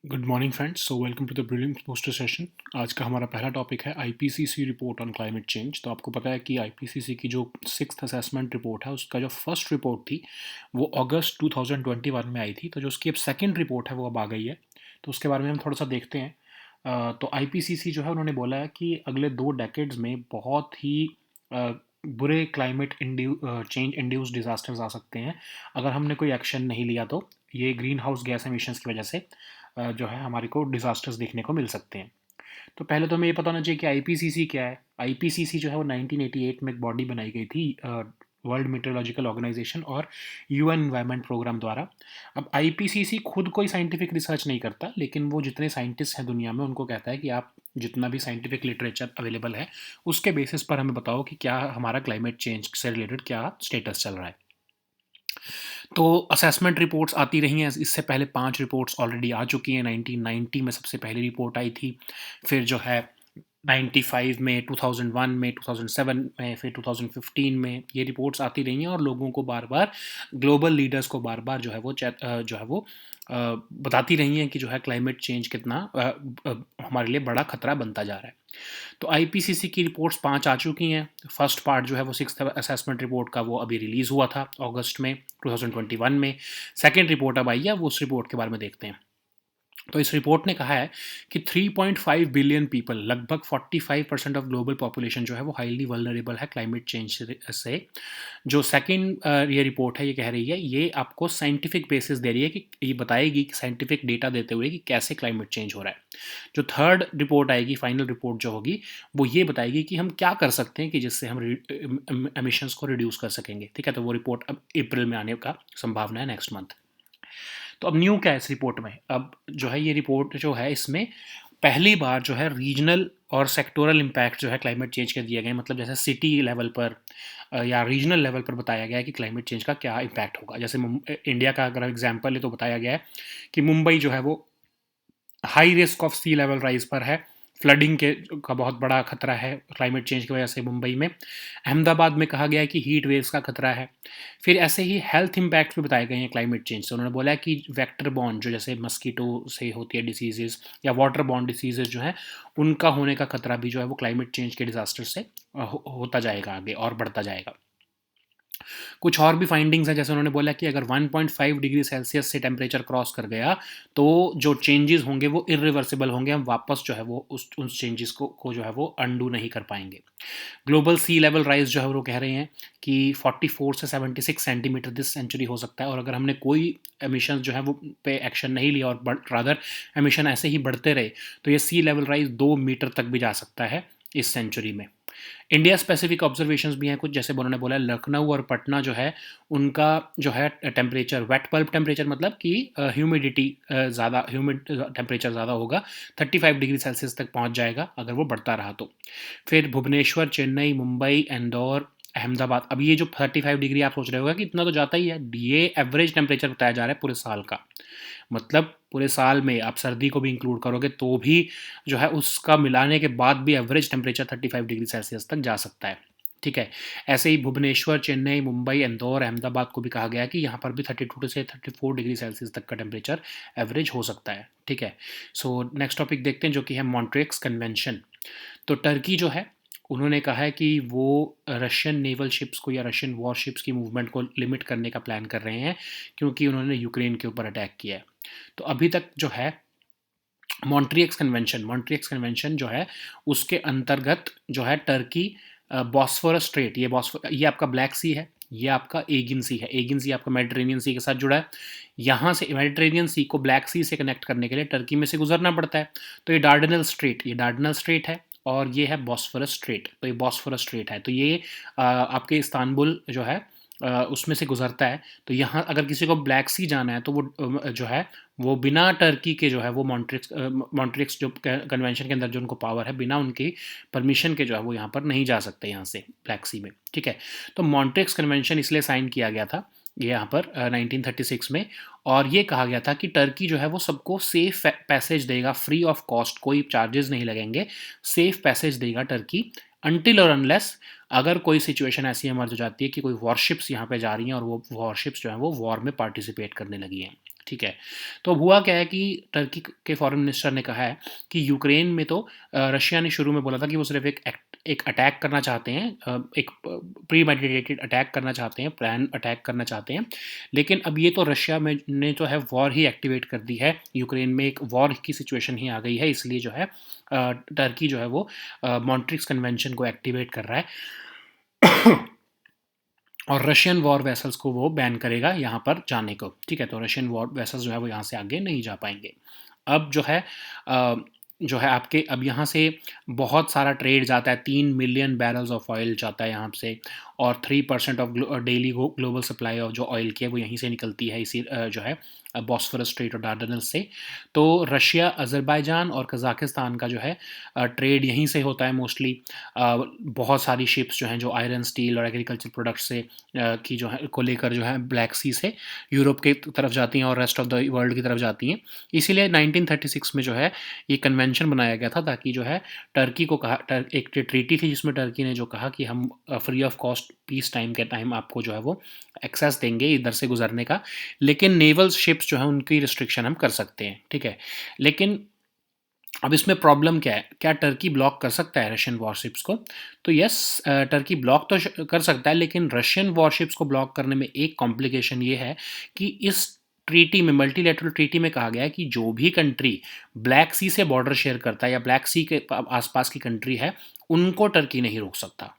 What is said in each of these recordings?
Good morning friends. So welcome to the brilliant poster session. आज का हमारा पहला टॉपिक है IPCC report on climate change. तो आपको पता है कि आईपीसीसी की जो सिक्स्थ असेसमेंट रिपोर्ट है उसका जो फर्स्ट रिपोर्ट थी वो अगस्त 2021 में आई थी। तो जो उसकी अब सेकंड रिपोर्ट है वो अब आ गई है। तो उसके बारे में हम थोड़ा सा देखते हैं। तो आईपीसीसी जो है उन्होंने बोला है कि अगले 2 डेकेड्स में बहुत ही अ, बुरे क्लाइमेट चेंज इंड्यूस्ड डिजास्टर्स आ सकते हैं अगर हमने कोई एक्शन नहीं लिया। तो ये ग्रीन हाउस गैस एमिशंस की वजह से जो है हमारे को डिजास्टर्स देखने को मिल सकते हैं। तो पहले तो हमें ये पता होना चाहिए कि आईपीसीसी क्या है। आईपीसीसी जो है वो 1988 में एक बॉडी बनाई गई थी वर्ल्ड मीटरोलॉजिकल ऑर्गेनाइजेशन और यूएन एनवायरनमेंट प्रोग्राम द्वारा। अब आईपीसीसी खुद कोई साइंटिफिक रिसर्च नहीं करता, लेकिन वो जितने साइंटिस्ट हैं दुनिया में उनको कहता है कि आप जितना भी साइंटिफिक लिटरेचर अवेलेबल है उसके बेसिस पर हमें बताओ कि क्या हमारा क्लाइमेट चेंज से रिलेटेड क्या स्टेटस चल रहा है। तो असेसमेंट रिपोर्ट्स आती रही हैं। इससे पहले 5 रिपोर्ट्स ऑलरेडी आ चुकी हैं। 1990 में सबसे पहली रिपोर्ट आई थी, फिर जो है 95 में, 2001 में, 2007 में, फिर 2015 में ये रिपोर्ट्स आती रही हैं और लोगों को बार बार, ग्लोबल लीडर्स को बार बार बताती रही हैं कि जो है क्लाइमेट चेंज कितना हमारे लिए बड़ा खतरा बनता जा रहा है। तो आईपीसीसी की रिपोर्ट्स 5 आ चुकी हैं। फर्स्ट पार्ट जो है वो सिक्स्थ असेसमेंट रिपोर्ट का वो अभी रिलीज़ हुआ था अगस्त में 2021 में। सेकेंड रिपोर्ट अब आई है, वो उस रिपोर्ट के बारे में देखते हैं। तो इस रिपोर्ट ने कहा है कि 3.5 बिलियन पीपल, लगभग 45% ऑफ ग्लोबल पॉपुलेशन जो है वो हाईली वल्नरेबल है क्लाइमेट चेंज से। जो सेकंड ये रिपोर्ट है ये कह रही है, ये आपको साइंटिफिक बेसिस दे रही है कि ये बताएगी कि साइंटिफिक डेटा देते हुए कि कैसे क्लाइमेट चेंज हो रहा है। जो थर्ड रिपोर्ट आएगी, फाइनल रिपोर्ट जो होगी, वो ये बताएगी कि हम क्या कर सकते हैं कि जिससे हम एमिशंस को रिड्यूस कर सकेंगे। ठीक है, तो वो रिपोर्ट अब अप्रैल में आने का संभावना है, नेक्स्ट मंथ। तो अब न्यू क्या है इस रिपोर्ट में? अब जो है ये रिपोर्ट जो है इसमें पहली बार जो है रीजनल और सेक्टोरल इम्पैक्ट जो है क्लाइमेट चेंज के दिए गए। मतलब जैसे सिटी लेवल पर या रीजनल लेवल पर बताया गया है कि क्लाइमेट चेंज का क्या इम्पैक्ट होगा। जैसे इंडिया का अगर एग्जांपल है तो बताया गया है कि मुंबई जो है वो high risk of sea level rise पर है। फ्लडिंग के का बहुत बड़ा खतरा है क्लाइमेट चेंज की वजह से मुंबई में। अहमदाबाद में कहा गया है कि हीट वेव्स का खतरा है। फिर ऐसे ही हेल्थ इम्पैक्ट भी बताए गए हैं क्लाइमेट चेंज से। उन्होंने बोला है कि वेक्टर बॉर्न, जो जैसे मस्कीटो से होती है डिसीजेज या वाटर बॉर्न डिसीजेज जो है, उनका होने का खतरा भी जो है वो क्लाइमेट चेंज के डिजास्टर से होता जाएगा आगे और बढ़ता जाएगा। कुछ और भी फाइंडिंग्स हैं, जैसे उन्होंने बोला कि अगर 1.5 डिग्री सेल्सियस से टेम्परेचर क्रॉस कर गया तो जो चेंजेस होंगे वो इरिवर्सिबल होंगे। हम वापस जो है वो उस चेंजेस को जो है वो अंडू नहीं कर पाएंगे। ग्लोबल सी लेवल राइज जो है वो कह रहे हैं कि 44 से 76 सेंटीमीटर दिस सेंचुरी हो सकता है। और अगर हमने कोई एमिशन जो है वो पे एक्शन नहीं लिया और रादर एमिशन ऐसे ही बढ़ते रहे तो ये सी लेवल राइज 2 मीटर तक भी जा सकता है इस सेंचुरी में। इंडिया स्पेसिफिक ऑब्जर्वेशंस भी हैं कुछ, जैसे उन्होंने बोला लखनऊ और पटना जो है उनका जो है टेम्परेचर, वेट पल्प टेम्परेचर मतलब कि ह्यूमिडिटी ज़्यादा, ह्यूमिड टेम्परेचर ज़्यादा होगा, 35 डिग्री सेल्सियस तक पहुंच जाएगा अगर वो बढ़ता रहा तो। फिर भुवनेश्वर, चेन्नई, मुंबई, इंदौर, अहमदाबाद, अब ये जो 35 डिग्री आप सोच रहे होगा कि इतना तो जाता ही है, ये एवरेज टेम्परेचर बताया जा रहा है पूरे साल का। मतलब पूरे साल में आप सर्दी को भी इंक्लूड करोगे तो भी जो है उसका मिलाने के बाद भी एवरेज टेम्परेचर 35 डिग्री सेल्सियस तक जा सकता है। ठीक है, ऐसे ही भुवनेश्वर, चेन्नई, मुंबई, इंदौर, अहमदाबाद को भी कहा गया है कि यहाँ पर भी 32 से 34 डिग्री सेल्सियस तक का टेम्परेचर एवरेज हो सकता है। ठीक है, सो नेक्स्ट टॉपिक देखते हैं जो कि है मॉन्ट्रिक्स कन्वेंशन। तो टर्की जो है उन्होंने कहा है कि वो रशियन नेवल शिप्स को या रशियन वॉर शिप्स की मूवमेंट को लिमिट करने का प्लान कर रहे हैं, क्योंकि उन्होंने यूक्रेन के ऊपर अटैक किया है। तो अभी तक जो है मॉन्ट्रिक्स कन्वेंशन जो है उसके अंतर्गत जो है टर्की बॉस्फोरस स्ट्रेट, ये आपका ब्लैक सी है, ये आपका एगिन सी है। एगिन सी आपका मेडिटेरेनियन सी के साथ जुड़ा है। यहाँ से मेडिटेरेनियन सी को ब्लैक सी से कनेक्ट करने के लिए टर्की में से गुजरना पड़ता है। तो ये डार्डनल स्ट्रेट है और ये है बॉस्फोरस स्ट्रेट। तो ये बॉस्फोरस स्ट्रेट है, तो ये आपके इस्तांबुल जो है उसमें से गुजरता है। तो यहाँ अगर किसी को ब्लैक सी जाना है तो वो जो है वो बिना टर्की के जो है वो मॉन्ट्रिक्स जो कन्वेंशन के अंदर जो उनको पावर है, बिना उनकी परमिशन के जो है वो यहाँ पर नहीं जा सकते यहाँ से ब्लैक सी में। ठीक है, तो मॉन्ट्रिक्स कन्वेंशन इसलिए साइन किया गया था ये यहाँ पर 1936 में। और ये कहा गया था कि टर्की जो है वो सबको सेफ पैसेज देगा, फ्री ऑफ कॉस्ट, कोई चार्जेस नहीं लगेंगे, सेफ पैसेज देगा टर्की, अनटिल और अनलेस अगर कोई सिचुएशन ऐसी इमर्ज हो जाती है कि कोई वॉरशिप्स यहाँ पे जा रही हैं और वो वॉरशिप्स जो हैं वो वॉर में पार्टिसिपेट करने लगी हैं। ठीक है। तो अब हुआ क्या है कि टर्की के फॉरेन मिनिस्टर ने कहा है कि यूक्रेन में तो रशिया ने शुरू में बोला था कि वो सिर्फ एक अटैक करना चाहते हैं, एक प्री मेडिटेटेड अटैक करना चाहते हैं, प्लान अटैक करना चाहते हैं। लेकिन अब ये तो रशिया में ने जो है वॉर ही एक्टिवेट कर दी है, यूक्रेन में एक वॉर की सिचुएशन ही आ गई है, इसलिए जो है टर्की जो है वो मॉन्ट्रिक्स कन्वेंशन को एक्टिवेट कर रहा है और रशियन वॉर वेसल्स को वो बैन करेगा यहाँ पर जाने को। ठीक है, तो रशियन वॉर वेसल्स जो है वो यहाँ से आगे नहीं जा पाएंगे। अब जो है आपके अब यहाँ से बहुत सारा ट्रेड जाता है, 3 मिलियन बैरल्स ऑफ ऑयल जाता है यहाँ से, और 3% of daily global supply of जो ऑयल की है वो यहीं से निकलती है, इसी जो है बॉस्फोरस स्ट्रेट और डार्डनल्स से। तो रशिया, अज़रबैजान और कज़ाकिस्तान का जो है ट्रेड यहीं से होता है मोस्टली। बहुत सारी शिप्स जो हैं जो आयरन, स्टील और एग्रीकल्चर प्रोडक्ट्स से की जो है को लेकर जो है ब्लैक सी से यूरोप की तरफ जाती हैं और रेस्ट ऑफ द वर्ल्ड की तरफ जाती हैं। इसीलिए 1936 में जो है ये कन्वेंशन बनाया गया था, ताकि जो है टर्की को कहा, एक ट्रीटी थी जिसमें टर्की ने जो कहा कि हम free of cost peace time के टाइम आपको जो है वो एक्सेस देंगे इधर से गुजरने का, लेकिन नेवल शिप्स जो है उनकी रिस्ट्रिक्शन हम कर सकते हैं। ठीक है, लेकिन अब इसमें प्रॉब्लम क्या है, क्या टर्की ब्लॉक कर सकता है रशियन वॉरशिप्स को? तो यस, टर्की ब्लॉक तो कर सकता है, लेकिन रशियन वॉरशिप्स को ब्लॉक करने में एक कॉम्प्लिकेशन ये है कि इस ट्रीटी में, मल्टीलैटरल ट्रीटी में कहा गया है कि जो भी कंट्री ब्लैक सी से बॉर्डर शेयर करता है या ब्लैक सी के आसपास की कंट्री है, उनको टर्की नहीं रोक सकता।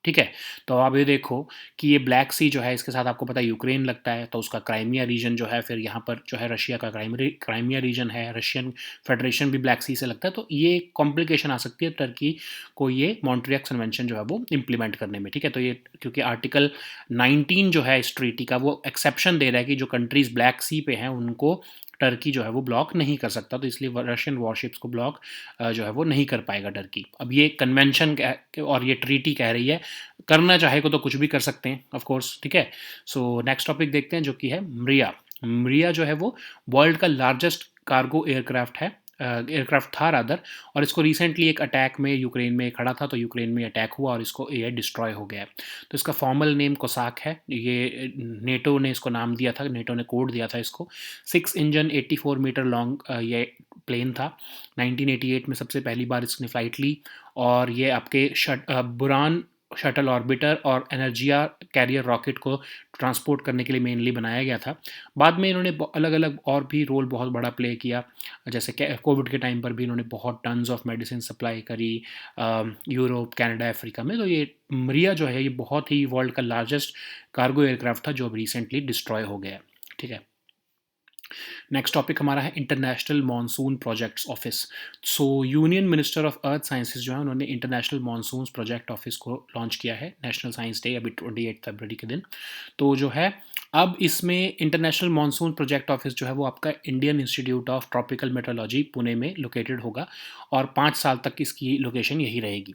ठीक है, तो आप ये देखो कि ये ब्लैक सी जो है इसके साथ आपको पता है यूक्रेन लगता है, तो उसका क्राइमिया रीजन जो है, फिर यहाँ पर जो है रशिया का क्राइमिया रीजन है, रशियन फेडरेशन भी ब्लैक सी से लगता है। तो ये कॉम्प्लिकेशन आ सकती है टर्की को ये मॉन्ट्रियक्स कन्वेंशन जो है वो इम्प्लीमेंट करने में। ठीक है, तो ये क्योंकि आर्टिकल 19 जो है इस ट्रीटी का वो एक्सेप्शन दे रहा है कि जो कंट्रीज ब्लैक सी पे हैं उनको टर्की जो है वो ब्लॉक नहीं कर सकता, तो इसलिए रशियन वॉरशिप्स को ब्लॉक जो है वो नहीं कर पाएगा टर्की। अब ये कन्वेंशन और ये ट्रीटी कह रही है, करना चाहे को तो कुछ भी कर सकते हैं ऑफ कोर्स। ठीक है, सो नेक्स्ट टॉपिक देखते हैं जो कि है मरिया। मरिया जो है वो वर्ल्ड का लार्जेस्ट कार्गो एयरक्राफ्ट है, एयरक्राफ्ट था रादर, और इसको रिसेंटली एक अटैक में यूक्रेन में खड़ा था, तो यूक्रेन में अटैक हुआ और इसको ये डिस्ट्रॉय हो गया है। तो इसका फॉर्मल नेम कोसाक है, ये नेटो ने इसको नाम दिया था, नेटो ने कोड दिया था इसको। 6 इंजन 84 मीटर लॉन्ग ये प्लेन था। 1988 में सबसे पहली बार इसने फ्लाइट ली, और ये आपके बुरान शटल ऑर्बिटर और एनर्जिया कैरियर रॉकेट को ट्रांसपोर्ट करने के लिए मेनली बनाया गया था। बाद में इन्होंने अलग अलग और भी रोल बहुत बड़ा प्ले किया, जैसे कोविड के टाइम पर भी इन्होंने बहुत टन्स ऑफ मेडिसिन सप्लाई करी यूरोप, कनाडा, अफ्रीका में। तो ये मरिया जो है ये बहुत ही वर्ल्ड का लार्जेस्ट कार्गो एयरक्राफ्ट था जो अब रिसेंटली डिस्ट्रॉय हो गया। ठीक है, नेक्स्ट टॉपिक हमारा है international monsoon projects office. So union minister of earth sciences जो है उन्होंने इंटरनेशनल मॉनसून प्रोजेक्ट ऑफिस को लॉन्च किया है नेशनल साइंस डे अभी 28 फरवरी के दिन। तो जो है अब इसमें इंटरनेशनल मॉनसून प्रोजेक्ट ऑफिस जो है वो आपका Indian institute of tropical metrology Pune में लोकेटेड होगा, और 5 साल तक इसकी लोकेशन यही रहेगी।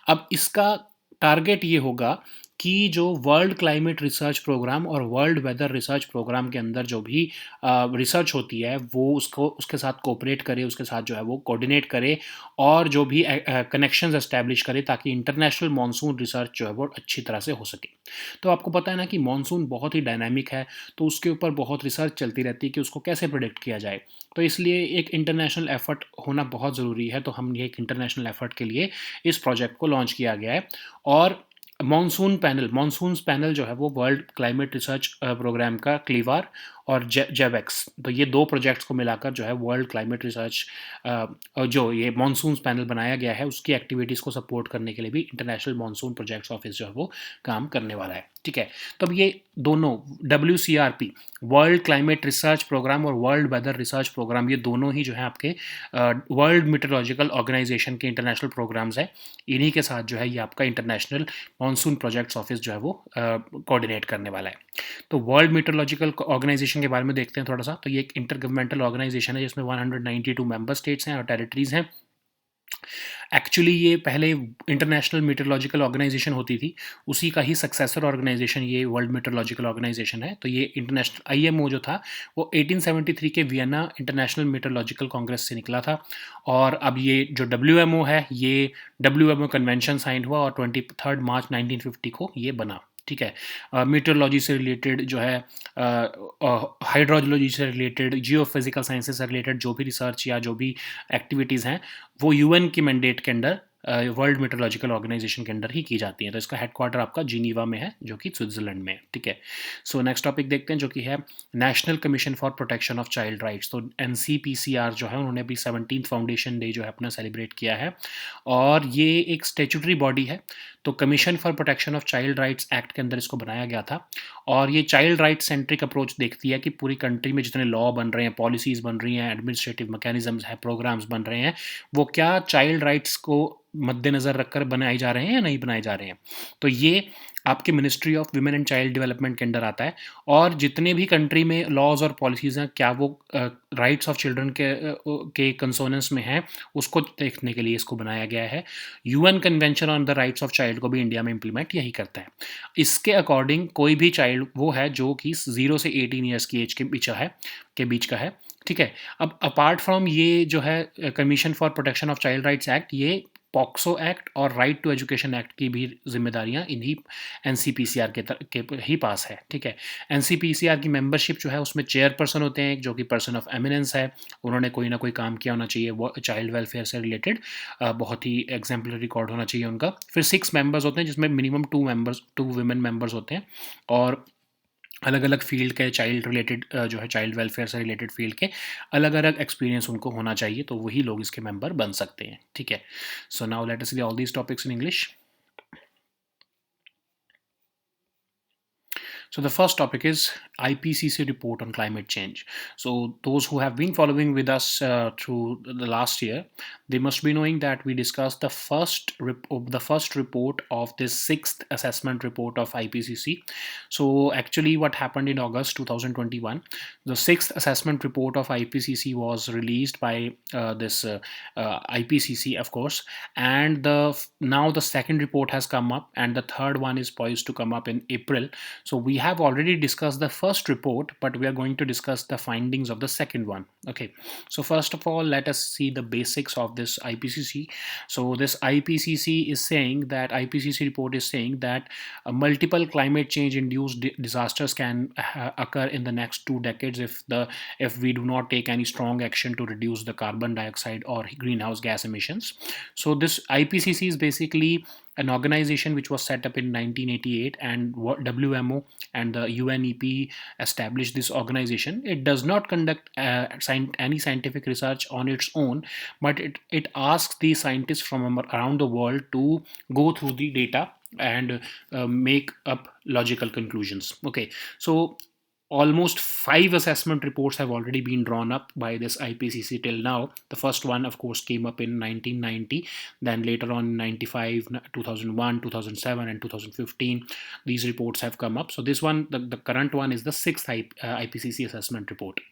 अब इसका टारगेट ये होगा कि जो वर्ल्ड क्लाइमेट रिसर्च प्रोग्राम और वर्ल्ड वेदर रिसर्च प्रोग्राम के अंदर जो भी रिसर्च होती है वो उसको उसके साथ कोऑपरेट करे, उसके साथ जो है वो कोऑर्डिनेट करे, और जो भी कनेक्शंस एस्टैब्लिश करे, ताकि इंटरनेशनल मॉनसून रिसर्च जो है वो अच्छी तरह से हो सके। तो आपको पता है ना कि मॉनसून बहुत ही डायनामिक है, तो उसके ऊपर बहुत रिसर्च चलती रहती है कि उसको कैसे प्रेडिक्ट किया जाए। तो इसलिए एक इंटरनेशनल एफर्ट होना बहुत ज़रूरी है, तो हम ये एक इंटरनेशनल एफर्ट के लिए इस प्रोजेक्ट को लॉन्च किया गया है। और मॉनसून पैनल जो है वो वर्ल्ड क्लाइमेट रिसर्च प्रोग्राम का क्लीवार और जेवेक्स, तो ये 2 प्रोजेक्ट्स को मिलाकर जो है वर्ल्ड क्लाइमेट रिसर्च जो ये मॉनसून पैनल बनाया गया है उसकी एक्टिविटीज़ को सपोर्ट करने के लिए भी इंटरनेशनल मॉनसून प्रोजेक्ट्स ऑफिस जो है वो काम करने वाला है। ठीक है, तो अब ये दोनों WCRP world climate research program और वर्ल्ड वेदर रिसर्च प्रोग्राम, ये दोनों ही जो है आपके वर्ल्ड मीटरोलॉजिकल ऑर्गेनाइजेशन के इंटरनेशनल प्रोग्राम्स हैं। इन्हीं के साथ जो है ये आपका इंटरनेशनल मॉनसून प्रोजेक्ट्स ऑफिस जो है वो कोऑर्डिनेट करने वाला है। तो वर्ल्ड मीटरोलॉजिकल ऑर्गेनाइजेशन के बारे में देखते हैं थोड़ा सा। तो ये एक इंटर गवर्नमेंटल ऑर्गेनाइजेशन है जिसमें 192 मेंबर स्टेट्स हैं और टेरिटरीज हैं। एक्चुअली ये पहले इंटरनेशनल मीटरोलॉजिकल ऑर्गेनाइजेशन होती थी, उसी का ही सक्सेसर ऑर्गेनाइजेशन ये वर्ल्ड मीटरोलॉजिकल ऑर्गेनाइजेशन है। तो ये इंटरनेशनल IMO जो था वो 1873 के वियना इंटरनेशनल मीटरोलॉजिकल कांग्रेस से निकला था, और अब ये जो WMO है ये WMO कन्वेंशन साइन हुआ और 23 मार्च 1950 को ये बना। ठीक है, मीटरोलॉजी से रिलेटेड जो है, हाइड्रोलॉजी से रिलेटेड, जियो फिजिकल साइंसेज से रिलेटेड जो भी रिसर्च या जो भी एक्टिविटीज़ हैं वो यूएन की मैंडेट के अंडर, वर्ल्ड मीटरोलॉजिकल ऑर्गेनाइजेशन के अंडर ही की जाती हैं। तो इसका हेडक्वार्टर आपका जिनीवा में है, जो कि स्विट्जरलैंड में है। ठीक है, सो नेक्स्ट टॉपिक देखते हैं, जो कि है national commission for protection of child rights. तो एनसीपीसीआर जो है उन्होंने अभी 17th फाउंडेशन डे जो है अपना सेलिब्रेट किया है, और ये एक स्टेचुटरी बॉडी है। तो commission for protection of child rights act के अंदर इसको बनाया गया था, और ये चाइल्ड राइट्स सेंट्रिक अप्रोच देखती है कि पूरी कंट्री में जितने लॉ बन रहे हैं, पॉलिसीज़ बन रही हैं, एडमिनिस्ट्रेटिव मैकेनिज्म्स हैं, प्रोग्राम्स बन रहे हैं, वो क्या चाइल्ड राइट्स को मद्देनज़र रखकर बनाए जा रहे हैं या नहीं बनाए जा रहे हैं। तो ये आपके ministry of women and child development के अंडर आता है, और जितने भी कंट्री में लॉज और पॉलिसीज़ हैं, क्या वो राइट्स ऑफ चिल्ड्रन के कंसोनेंस में हैं, उसको देखने के लिए इसको बनाया गया है। UN convention on the rights of child को भी इंडिया में इम्प्लीमेंट यही करता है। इसके अकॉर्डिंग कोई भी चाइल्ड वो है जो कि 0 से 18 ईयर्स की एज के बीच का है। ठीक है, अब अपार्ट फ्रॉम ये जो है commission for protection of child rights act, ये पॉक्सो एक्ट और राइट टू एजुकेशन एक्ट की भी जिम्मेदारियां इन्हीं एनसीपीसीआर के ही पास है। ठीक है, एनसीपीसीआर की मेंबरशिप जो है उसमें चेयरपर्सन होते हैं जो कि पर्सन ऑफ एमिनेंस है, उन्होंने कोई ना कोई काम किया होना चाहिए वो चाइल्ड वेलफेयर से रिलेटेड, बहुत ही एग्जाम्पलरी रिकॉर्ड होना चाहिए उनका। फिर 6 मेंबर्स होते हैं जिसमें मिनिमम 2 वुमेन मेंबर्स होते हैं, और अलग अलग फील्ड के चाइल्ड रिलेटेड जो है चाइल्ड वेलफेयर से रिलेटेड फील्ड के अलग अलग एक्सपीरियंस उनको होना चाहिए, तो वही लोग इसके मेंबर बन सकते हैं। ठीक है, so now let us see all these topics in English. So the first topic is IPCC report on climate change. So those who have been following with us through the last year, they must be knowing that we discussed the first report of this sixth assessment report of IPCC. So actually, what happened in August 2021, the sixth assessment report of IPCC was released by this IPCC, of course, and now the second report has come up, and the third one is poised to come up in April. So we have already discussed the first report, but we are going to discuss the findings of the second one. Okay, so first of all, let us see the basics of this IPCC. So this IPCC is saying that IPCC report is saying that multiple climate change induced disasters can occur in the next 2 decades if we do not take any strong action to reduce the carbon dioxide or greenhouse gas emissions. So this IPCC is basically an organization which was set up in 1988, and WMO and the UNEP established this organization. It does not conduct any scientific research on its own, but it asks the scientists from around the world to go through the data and make up logical conclusions. Okay, so almost 5 assessment reports have already been drawn up by this IPCC till now. The first one, of course, came up in 1990, then later on 95, 2001, 2007, and 2015. These reports have come up. So this one, the current one, is the sixth IPCC assessment report.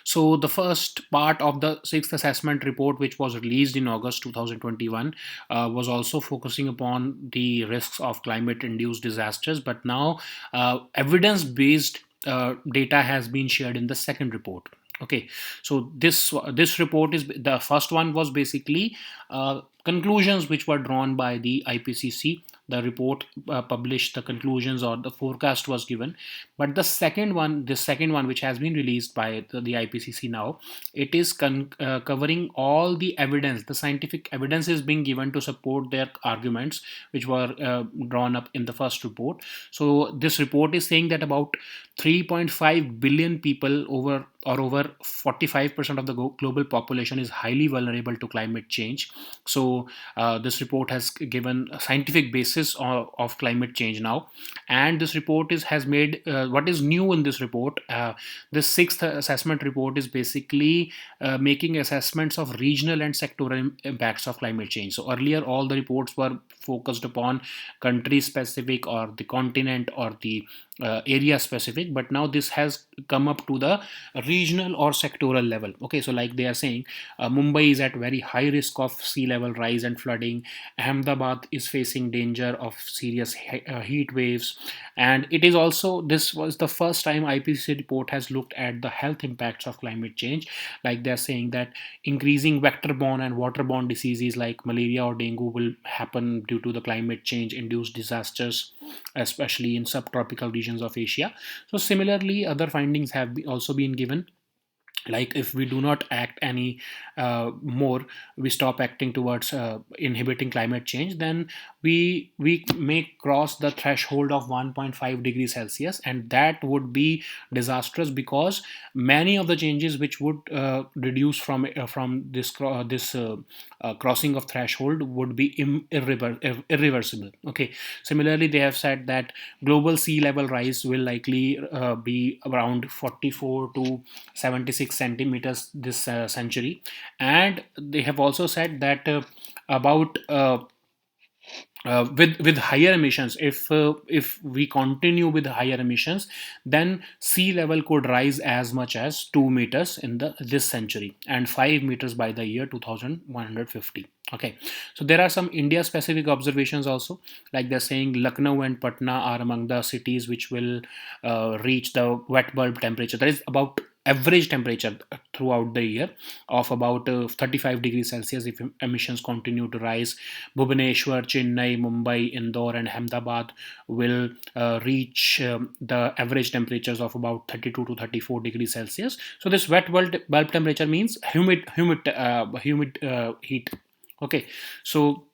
So the first part of the sixth assessment report, which was released in August 2021, was also focusing upon the risks of climate-induced disasters. But now evidence-based data has been shared in the second report. Okay, so this report is, the first one was basically conclusions which were drawn by the IPCC. The report published the conclusions, or the forecast was given. But the second one which has been released by the IPCC now, it is covering all the evidence. The scientific evidence is being given to support their arguments which were drawn up in the first report. So this report is saying that about 3.5 billion people, over 45% of the global population, is highly vulnerable to climate change. So this report has given a scientific basis of climate change now, and this report has made what is new in this report. This sixth assessment report is basically making assessments of regional and sectoral impacts of climate change. So earlier, all the reports were focused upon country specific, or the continent, or the area specific, but now this has come up to the regional or sectoral level. Okay, so like they are saying, Mumbai is at very high risk of sea level rise and flooding. Ahmedabad is facing danger of serious heat waves. And it is also, this was the first time IPCC report has looked at the health impacts of climate change. Like they are saying that increasing vector-borne and waterborne diseases like malaria or dengue will happen due to the climate change induced disasters. especially in subtropical regions of Asia. So similarly, other findings have also been given, like if we do not act any more, we stop acting towards inhibiting climate change, then we may cross the threshold of 1.5 degrees Celsius, and that would be disastrous, because many of the changes which would reduce from this crossing of threshold would be irreversible. Okay, similarly, they have said that global sea level rise will likely be around 44 to 76 centimeters this century. And they have also said that about with higher emissions, if we continue with higher emissions, then sea level could rise as much as 2 meters in the this century, and 5 meters by the year 2150. Okay, so there are some India specific observations also, like they're saying Lucknow and Patna are among the cities which will reach the wet bulb temperature. That is about average temperature throughout the year of about 35 degrees Celsius if emissions continue to rise. Bhubaneswar, Chennai, Mumbai, Indore, and Ahmedabad will reach the average temperatures of about 32 to 34 degrees Celsius. So this wet bulb temperature means humid heat. Okay, so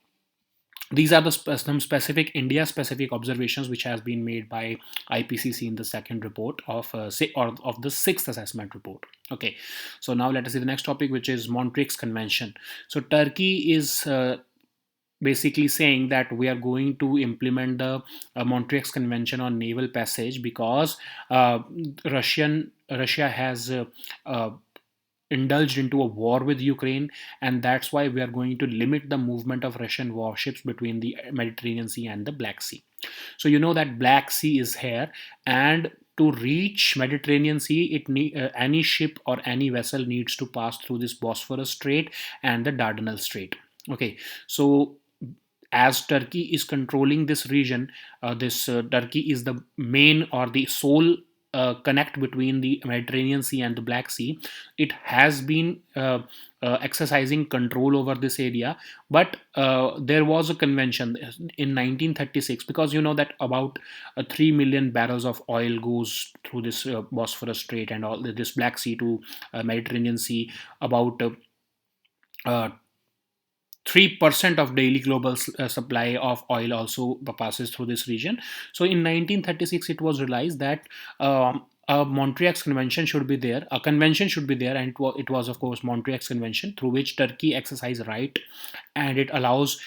these are the some specific India specific observations which has been made by IPCC in the second report of or of the sixth assessment report. Okay, so now let us see the next topic, which is Montreux Convention. So Turkey is basically saying that we are going to implement the Montreux Convention on naval passage, because Russia has indulged into a war with Ukraine, and that's why we are going to limit the movement of Russian warships between the Mediterranean Sea and the Black Sea. So you know that Black Sea is here, and to reach Mediterranean Sea, any ship or any vessel needs to pass through this Bosphorus Strait and the Dardanelles Strait. Okay, so as Turkey is controlling this region, this Turkey is the main or the sole connect between the Mediterranean Sea and the Black Sea. It has been exercising control over this area, but there was a convention in 1936, because you know that about 3 million barrels of oil goes through this Bosphorus Strait and all this Black Sea to Mediterranean Sea. About uh, 3% of daily global supply of oil also passes through this region. So in 1936, it was realized that a Montreux Convention should be there, a convention should be there, and it was of course Montreux Convention, through which Turkey exercise right, and it allows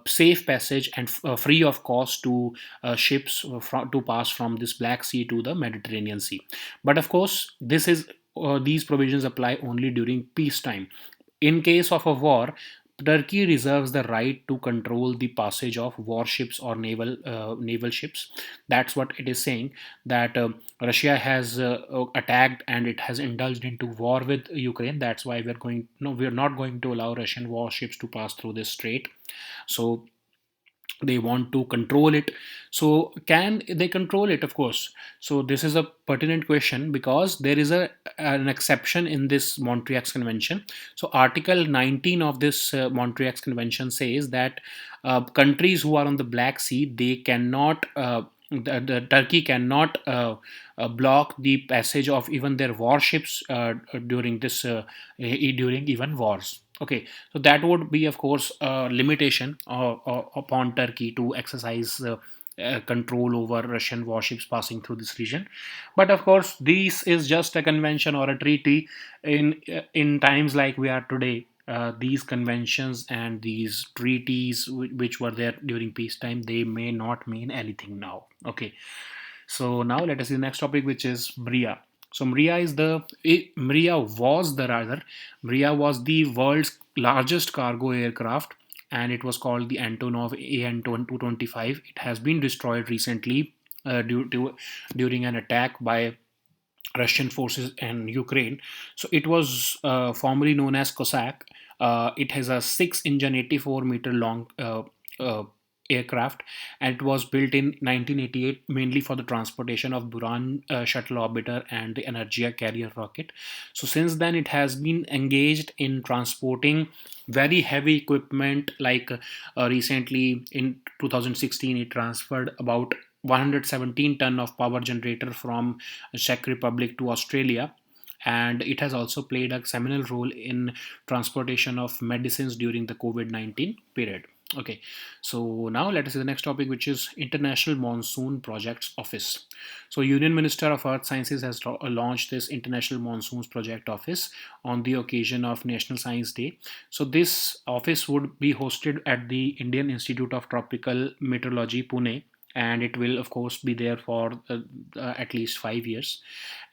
safe passage and free of cost to ships to pass from this Black Sea to the Mediterranean Sea. But of course, these provisions apply only during peacetime. In case of a war, Turkey reserves the right to control the passage of warships or naval ships. That's what it is saying. That Russia has attacked and it has indulged into war with Ukraine. That's why we're not going to allow Russian warships to pass through this strait. So they want to control it. So can they control it? Of course. So this is a pertinent question, because there is an exception in this Montreux Convention. So article 19 of this Montreux Convention says that countries who are on the Black Sea, they cannot the Turkey cannot block the passage of even their warships during even wars. Okay, so that would be, of course, a limitation upon Turkey to exercise control over Russian warships passing through this region. But of course, this is just a convention or a treaty. In times like we are today, these conventions and these treaties which were there during peacetime, they may not mean anything now. Okay, so now let us see the next topic, which is MRIA. So MRIA was the world's largest cargo aircraft, and it was called the Antonov AN-225. It has been destroyed recently during an attack by Russian forces in Ukraine. So it was formerly known as Cossack. It has a 6-engine, 84-meter long uh, aircraft, and it was built in 1988 mainly for the transportation of Buran shuttle orbiter and the Energia carrier rocket. So since then it has been engaged in transporting very heavy equipment, like recently in 2016 it transferred about 117 ton of power generator from Czech Republic to Australia, and it has also played a seminal role in transportation of medicines during the COVID-19 period. Okay, so now let us see the next topic, which is International Monsoon Projects Office. So Union Minister of Earth Sciences has launched this International Monsoons Project Office on the occasion of National Science Day. So this office would be hosted at the Indian Institute of Tropical Meteorology, Pune, and it will of course be there for at least 5 years.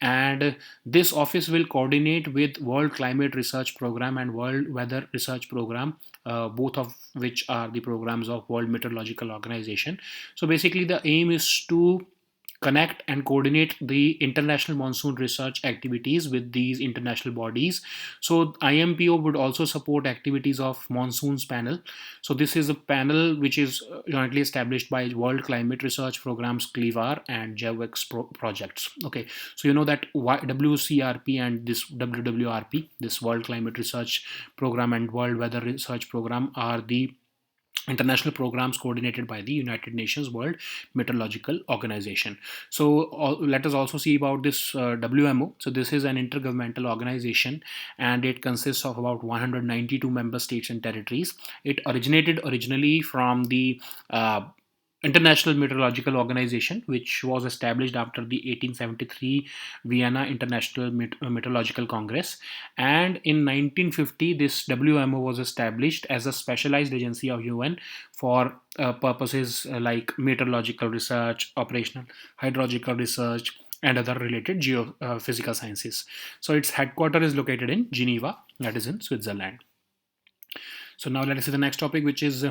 And this office will coordinate with World Climate Research Program and World Weather Research Program, both of which are the programs of World Meteorological Organization. So basically the aim is to connect and coordinate the international monsoon research activities with these international bodies. So IMPO would also support activities of monsoons panel. So this is a panel which is jointly established by World Climate Research Programs CLIVAR and JAWEX projects. Okay, so you know that WCRP and this WWRP, this World Climate Research Program and World Weather Research Program, are the international programs coordinated by the United Nations World Meteorological Organization. So let us also see about this WMO. So this is an intergovernmental organization, and it consists of about 192 member states and territories. It originated originally from the International Meteorological Organization, which was established after the 1873 Vienna International Meteorological Congress. And in 1950, this WMO was established as a specialized agency of UN for purposes like meteorological research, operational hydrological research, and other related geophysical sciences. So its headquarters is located in Geneva, that is in Switzerland. So now let us see the next topic, which is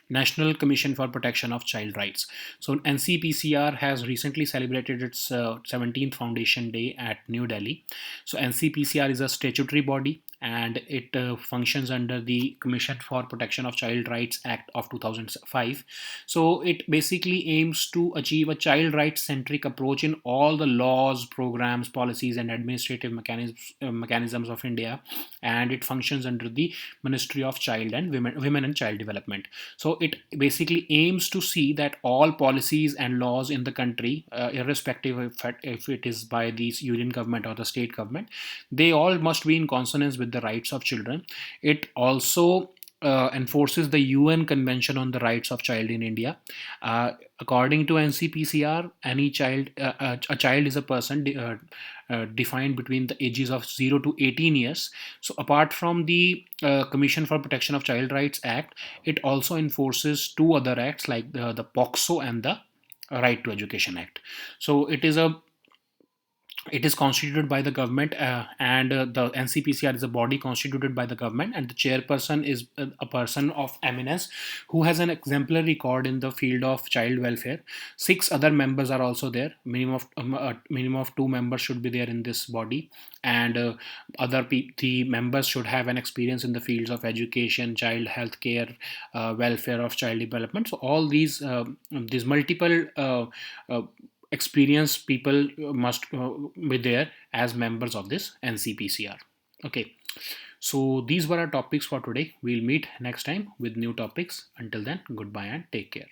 National Commission for Protection of Child Rights. So NCPCR has recently celebrated its 17th Foundation Day at New Delhi. So NCPCR is a statutory body, and it functions under the Commission for Protection of Child Rights Act of 2005. So it basically aims to achieve a child rights centric approach in all the laws, programs, policies, and administrative mechanisms of India, and it functions under the Ministry of Child and Women and Child Development. So it basically aims to see that all policies and laws in the country, irrespective if it is by the union government or the state government, they all must be in consonance with the rights of children. It also enforces the UN Convention on the Rights of Child in India. According to NCPCR, a child is a person defined between the ages of 0 to 18 years. So apart from the Commission for Protection of Child Rights Act, it also enforces two other acts like the POCSO and the Right to Education Act. So it is constituted by the government, and the NCPCR is a body constituted by the government, and the chairperson is a person of eminence who has an exemplary record in the field of child welfare. Six other members are also there. Minimum of two members should be there in this body, and the members should have an experience in the fields of education, child health care, welfare of child development. So all these multiple experienced people must be there as members of this NCPCR. Okay, so these were our topics for today. We'll meet next time with new topics. Until then, goodbye and take care.